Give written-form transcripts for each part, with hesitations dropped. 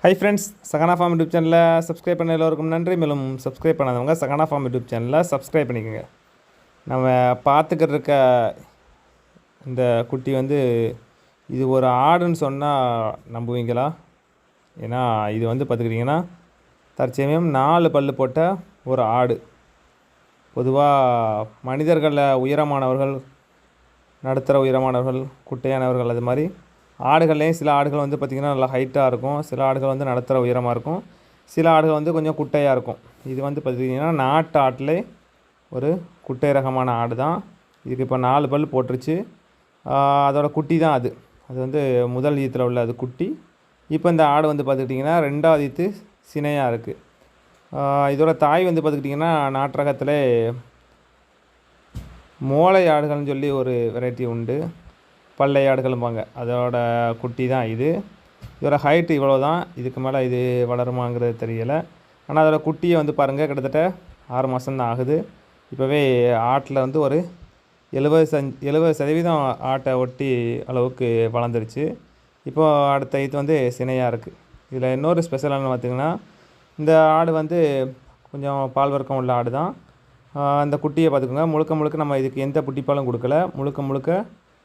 Hi friends, Sahana form YouTube சேனலில் subscribe பண்ண எல்லோருக்கும் நன்றி. மேலும் சப்ஸ்கிரைப் பண்ணாதவங்க சகானா ஃபார்ம் யூடியூப் சேனலில் சப்ஸ்கிரைப் பண்ணிக்கோங்க. நம்ம பார்த்துக்கிட்டு இருக்க இந்த குட்டி இது ஒரு ஆடுன்னு சொன்னால் நம்புவீங்களா? ஏன்னா இது பார்த்துக்கிட்டிங்கன்னா தற்சமயம் 4 பல் போட்ட ஒரு ஆடு. பொதுவாக மனிதர்களில் உயரமானவர்கள், நடுத்தர உயரமானவர்கள், குட்டையானவர்கள், அது மாதிரி ஆடுகள்லேயும் சில ஆடுகள் பார்த்திங்கன்னா நல்லா ஹைட்டாக இருக்கும், சில ஆடுகள் நடுத்தர உயரமாக இருக்கும், சில ஆடுகள் கொஞ்சம் குட்டையாக இருக்கும். இது பார்த்திங்கன்னா நாட்டு ஆட்டிலே ஒரு குட்டை ரகமான ஆடு தான். இதுக்கு இப்போ 4 பல் போட்டுருச்சு. அதோட குட்டி தான் அது முதல் ஈத்தில் உள்ள அது குட்டி. இப்போ இந்த ஆடு பார்த்துக்கிட்டிங்கன்னா 2வது ஈத்து சினையாக இருக்குது. இதோட தாய் பார்த்துக்கிட்டிங்கன்னா நாட்டு ரகத்தில் மோளை ஆடுகள்னு சொல்லி ஒரு வெரைட்டி உண்டு, பல்லை ஆடுகளும்பாங்க. அதோட குட்டி தான் இது. இதோட ஹைட்டு இவ்வளோ தான், இதுக்கு மேலே இது வளருமாங்கிறது தெரியலை. ஆனால் அதோடய குட்டியை பாருங்கள், கிட்டத்தட்ட 6 மாதம் தான் ஆகுது. இப்போவே ஆட்டில் ஒரு 70% ஆட்டை ஒட்டி அளவுக்கு வளர்ந்துருச்சு. இப்போது அடுத்த இது சினையாக இருக்குது. இதில் இன்னொரு ஸ்பெஷலானு பார்த்திங்கன்னா, இந்த ஆடு கொஞ்சம் பால் வர்க்கம் உள்ள ஆடு தான். அந்த குட்டியை பார்த்துக்கோங்க, முழுக்க நம்ம இதுக்கு எந்த புட்டிப்பாலும் கொடுக்கல, முழுக்க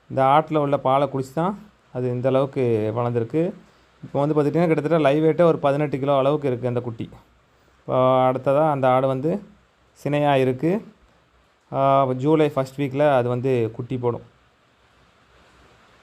இந்த ஆட்டில் உள்ள பாலை குடிச்சு தான் அது இந்த அளவுக்கு வளர்ந்துருக்கு. இப்போ பார்த்திங்கன்னா கிட்டத்தட்ட லைவ் வெயிட்டே ஒரு 18 கிலோ அளவுக்கு இருக்குது அந்த குட்டி. இப்போ அடுத்ததாக அந்த ஆடு சினையாக இருக்குது. ஜூலை 1 வீக்கில் அது குட்டி போடும்.